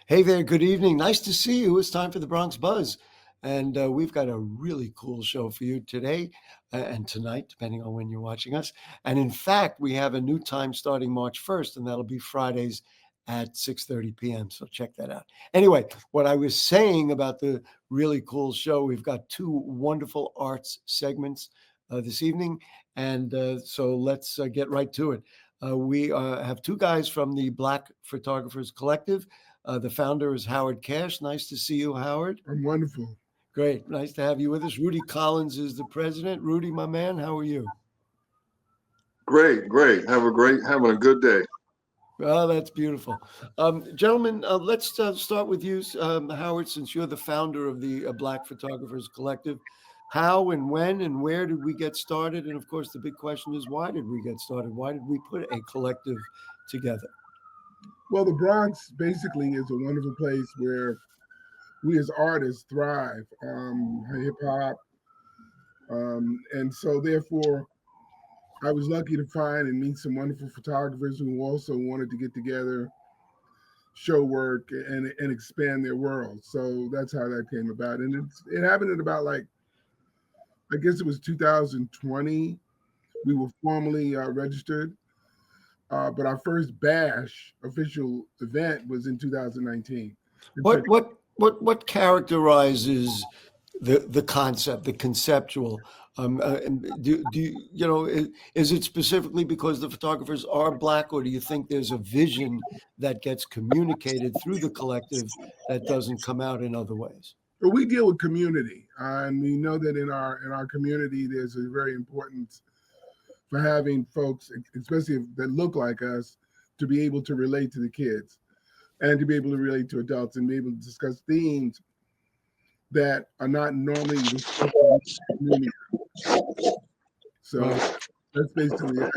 Hey there, good evening. Nice to see you. It's time for the Bronx Buzz. And we've got a really cool show for you today and tonight, depending on when you're watching us. And in fact, we have a new time starting March 1st, and that'll be Fridays at 6:30 p.m. So check that out. Anyway, what I was saying about the really cool show, we've got two wonderful arts segments this evening. And so let's get right to it. We have two guys from the Black Photographers Collective. The founder is Howard Cash. Nice to see you, Howard. I'm wonderful. Great. Nice to have you with us. Rudy Collins is the president. Rudy, my man, how are you? Great. Having a good day. Oh, that's beautiful. Gentlemen, let's start with you, Howard, since you're the founder of the Black Photographers Collective. How and when and where did we get started? And of course, the big question is, why did we get started? Why did we put a collective together? Well, the Bronx basically is a wonderful place where we as artists thrive, hip hop. And so therefore, I was lucky to find and meet some wonderful photographers who also wanted to get together, show work, and expand their world. So that's how that came about. And it happened at about I guess it was 2020. We were formally registered. But our first bash official event was in 2019. What characterizes the concept, the conceptual? Do you is it specifically because the photographers are Black, or do you think there's a vision that gets communicated through the collective that doesn't come out in other ways? But we deal with community, and we know that in our community, there's a very important for having folks, especially that look like us, to be able to relate to the kids and to be able to relate to adults and be able to discuss themes that are not normally discussed in the community. So that's basically it.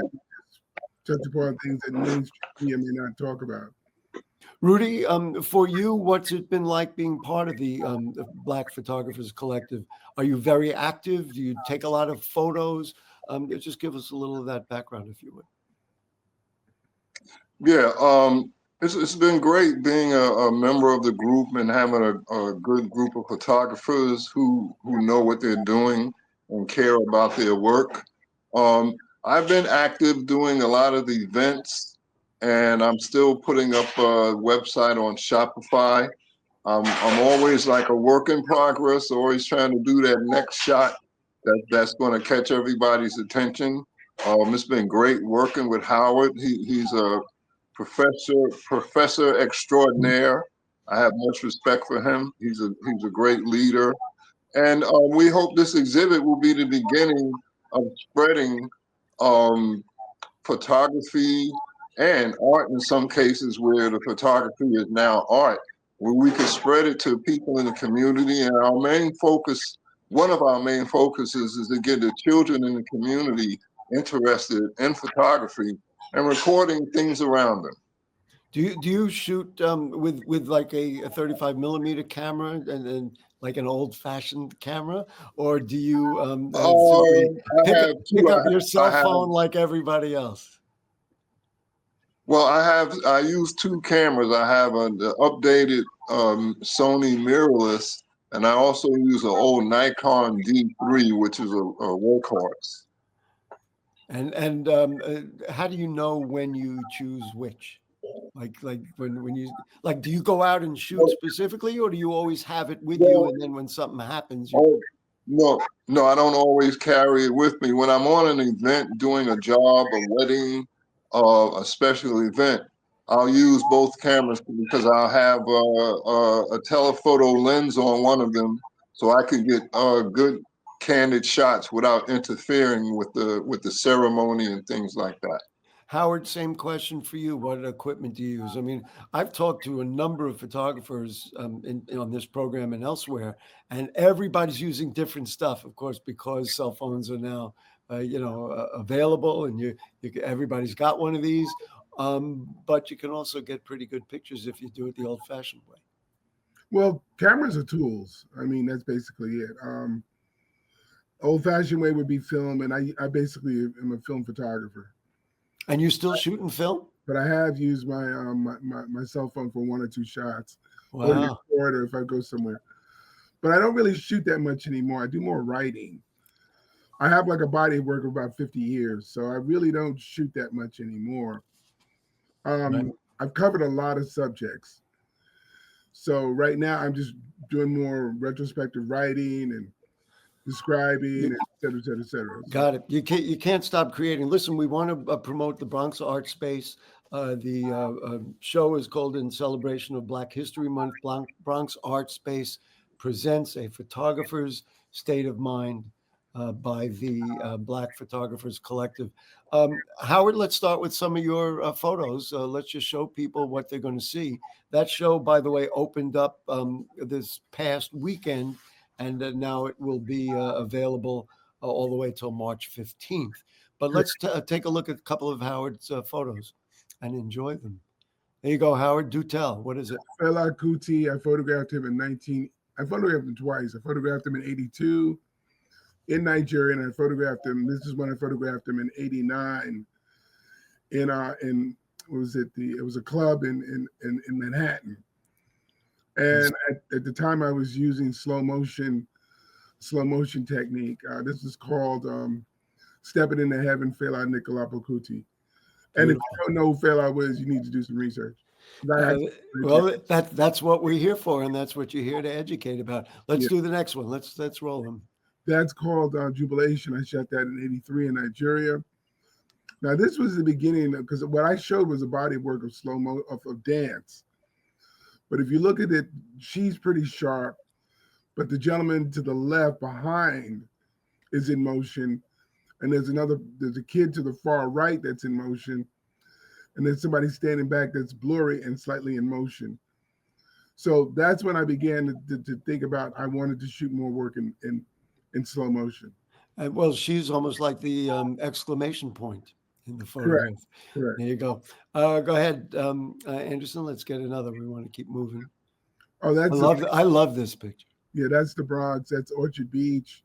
Touch upon things that mainstream media may not talk about. Rudy, for you, what's it been like being part of the Black Photographers Collective? Are you very active? Do you take a lot of photos? Just give us a little of that background, if you would. Yeah, it's been great being a member of the group and having a good group of photographers who know what they're doing and care about their work. I've been active doing a lot of the events, and I'm still putting up a website on Shopify. I'm always like a work in progress, always trying to do that next shot that's going to catch everybody's attention. It's been great working with Howard. He's a professor extraordinaire. I have much respect for him. He's a great leader, and we hope this exhibit will be the beginning of spreading photography and art in some cases where the photography is now art, where we can spread it to people in the community. And one of our main focuses is to get the children in the community interested in photography and recording things around them. Do you shoot with like a 35 millimeter camera and like an old fashioned camera, or do you pick up your cell phone like everybody else? Well, I use two cameras. I have the updated Sony mirrorless, and I also use an old Nikon D3, which is a workhorse. And how do you know when you choose which? Like when you do you go out and shoot specifically, or do you always have it with you, and then when something happens? No, I don't always carry it with me. When I'm on an event, doing a job, a wedding, a special event, I'll use both cameras because I'll have a telephoto lens on one of them, so I can get good candid shots without interfering with the ceremony and things like that. Howard, same question for you. What equipment do you use? I mean, I've talked to a number of photographers on this program and elsewhere, and everybody's using different stuff, of course, because cell phones are now, available, and everybody's got one of these. But you can also get pretty good pictures if you do it the old-fashioned way. Well, cameras are tools. I mean, that's basically it. Old-fashioned way would be film, and I basically am a film photographer. And you still shooting film? but I have used my cell phone for 1 or 2 shots, or to Wow. record, or if I go somewhere. But I don't really shoot that much anymore. I do more writing. I have like a body of work of about 50 years, so I really don't shoot that much anymore. Right. I've covered a lot of subjects. So right now I'm just doing more retrospective writing and describing, You and et cetera, et cetera, et cetera. So, got it. You can't stop creating. Listen, we want to promote the Bronx Art Space. The show is called in celebration of Black History Month. Bronx Art Space presents a photographer's state of mind by the Black Photographers Collective. Howard, let's start with some of your photos. Let's just show people what they're going to see. That show, by the way, opened up this past weekend, and now it will be available all the way till March 15th. But let's take a look at a couple of Howard's photos and enjoy them. There you go, Howard. Do tell. What is it? Fela Kuti, I photographed him I photographed him twice. I photographed him in 82 in Nigeria, and I photographed him. This is when I photographed him in 89 in what was it? It was a club in Manhattan. And at the time I was using slow motion technique. This is called Stepping into Heaven, Fela Nicolapo Kuti. And if you don't know who Fela was, you need to do some research. Well, that's what we're here for, and that's what you're here to educate about. Let's do the next one. Let's roll them. That's called Jubilation. I shot that in 83 in Nigeria. Now, this was the beginning, because what I showed was a body of work of slow-mo, of dance. But if you look at it, she's pretty sharp. But the gentleman to the left behind is in motion. And there's a kid to the far right that's in motion. And there's somebody standing back that's blurry and slightly in motion. So that's when I began to think about, I wanted to shoot more work in slow motion. Well, she's almost like the exclamation point in the photograph. Correct. There you go. Go ahead, Anderson. Let's get another. We want to keep moving. Oh, I love this picture. Yeah, that's the Bronx. That's Orchard Beach.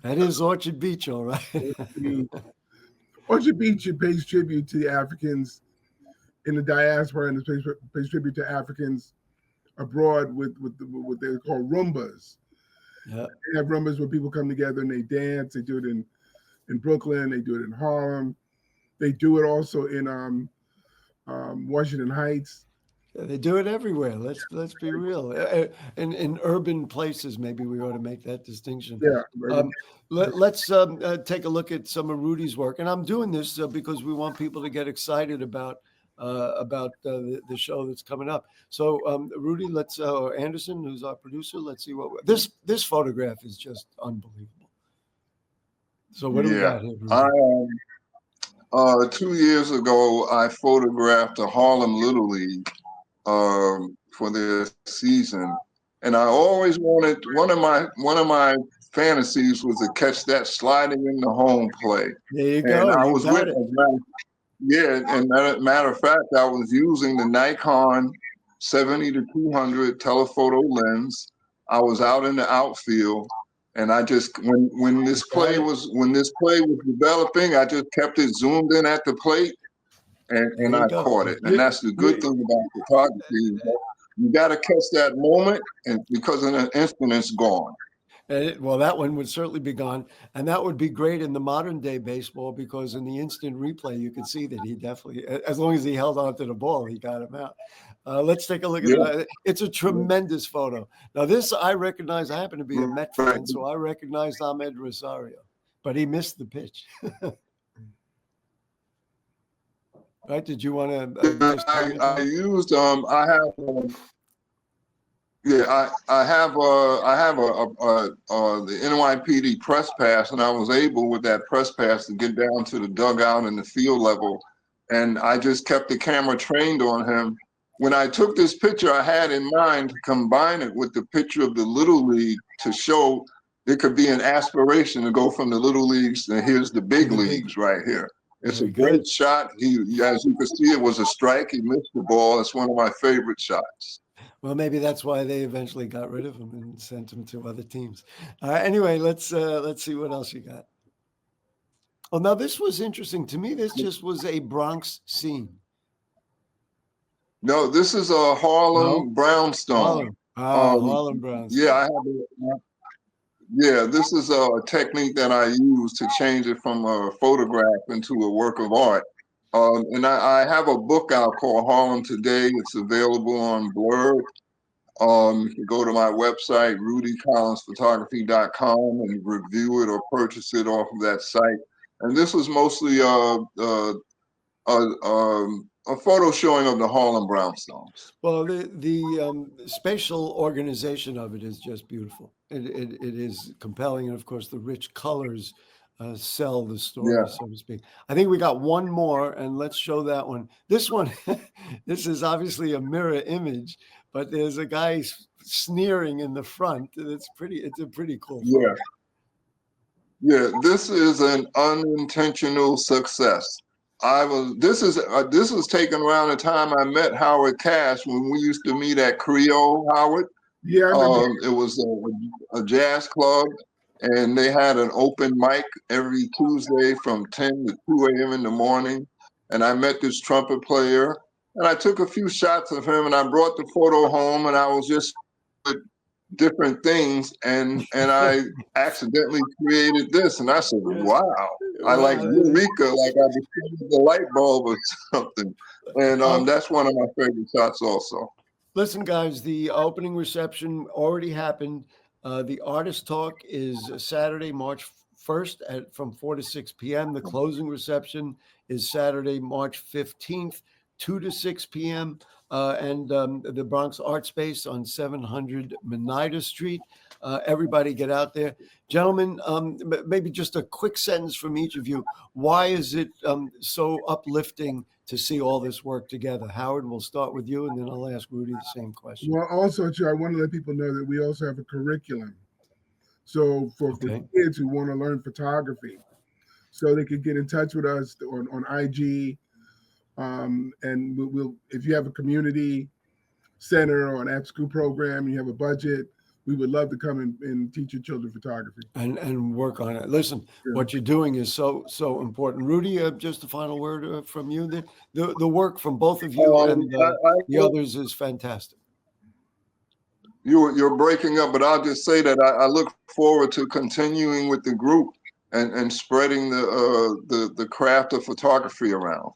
That is Orchard Beach, all right. Orchard Beach, it pays tribute to the Africans in the diaspora, and it pays tribute to Africans abroad with what they call Roombas. Yeah. They have Roombas where people come together and they dance. They do it in Brooklyn. They do it in Harlem. They do it also in Washington Heights. They do it everywhere. Let's be real. In urban places, maybe we ought to make that distinction. Yeah. Let's take a look at some of Rudy's work, and I'm doing this because we want people to get excited about the show that's coming up. So, Rudy, Anderson, who's our producer, let's see what this photograph is just unbelievable. So, what do we got here, Rudy? 2 years ago, I photographed the Harlem Little League for their season, and I always wanted one of my fantasies was to catch that sliding in the home play. There you go. And I was with it. Yeah, and matter of fact, I was using the Nikon 70-200 telephoto lens. I was out in the outfield, and I just when this play was developing, I just kept it zoomed in at the plate, and I caught it. And that's the good thing about photography. You got to catch that moment, and because in an instant, it's gone. Well, that one would certainly be gone. And that would be great in the modern day baseball, because in the instant replay, you could see that he definitely, as long as he held on to the ball, he got him out. Let's take a look at it. It's a tremendous photo. Now, this I recognize. I happen to be a Met fan, so I recognized Ahmed Rosario, but he missed the pitch. Right? Did you want to? I used I have. I have the NYPD press pass, and I was able with that press pass to get down to the dugout and the field level, and I just kept the camera trained on him. When I took this picture, I had in mind to combine it with the picture of the Little League to show there could be an aspiration to go from the Little Leagues, and here's the big leagues right here. It's a great shot. As you can see, it was a strike. He missed the ball. It's one of my favorite shots. Well, maybe that's why they eventually got rid of him and sent him to other teams. Anyway, let's see what else you got. Oh, now this was interesting to me. This just was a Bronx scene. No, this is a No, Harlem brownstone. Harlem. Um, Harlem yeah, brownstone. I have yeah, this is a technique that I use to change it from a photograph into a work of art. And I have a book out called Harlem Today. It's available on Blurred. You can go to my website, rudycollinsphotography.com, and review it or purchase it off of that site. And this was mostly a photo showing of the Harlem brownstones. Well, the spatial organization of it is just beautiful. It is compelling, and of course, the rich colors sell the story, Yeah, so to speak. I think we got one more, and let's show that one. This one, this is obviously a mirror image, but there's a guy sneering in the front, and it's pretty. It's a pretty cool yeah, photo. yeah. This is an unintentional success. This was taken around the time I met Howard Cash when we used to meet at Creole, Howard. Yeah, I remember. It was a jazz club, and they had an open mic every Tuesday from 10 to 2 a.m. in the morning. And I met this trumpet player, and I took a few shots of him, and I brought the photo home, and I was just with different things, and I accidentally created this, and I said, Yeah. "Wow!" I like Wow. Eureka, like I discovered the light bulb or something. And Um, that's one of my favorite shots, also. Listen, guys, the opening reception already happened. The artist talk is Saturday, March 1st from 4 to 6 p.m. The closing reception is Saturday, March 15th, 2 to 6 p.m. And the Bronx Art Space on 700 Menida Street. Everybody get out there. Gentlemen, maybe just a quick sentence from each of you. Why is it so uplifting to see all this work together? Howard, we'll start with you, and then I'll ask Rudy the same question. Well, also, too, I want to let people know that we also have a curriculum. So for Okay. kids who want to learn photography, so they could get in touch with us on IG. And we'll, if you have a community center or an after-school program, you have a budget, we would love to come and teach your children photography. And work on it. Listen, Yeah. what you're doing is so important. Rudy, just a final word from you. The work from both of you and the others is fantastic. You're breaking up, but I'll just say that I look forward to continuing with the group and spreading the craft of photography around.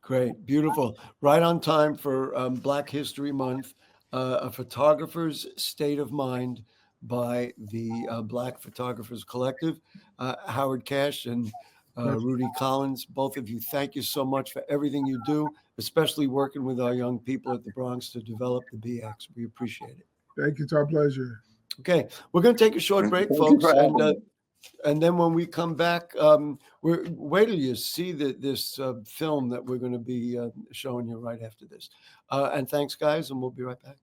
Great, beautiful. Right on time for Black History Month. A Photographer's State of Mind by the Black Photographers Collective. Howard Cash and Rudy Collins, both of you, thank you so much for everything you do, especially working with our young people at the Bronx to develop the BX. We appreciate it. Thank you. It's our pleasure. Okay, we're going to take a short break, Thank you folks, for having me. and then when we come back, wait till you see this film that we're going to be showing you right after this. And thanks, guys, and we'll be right back.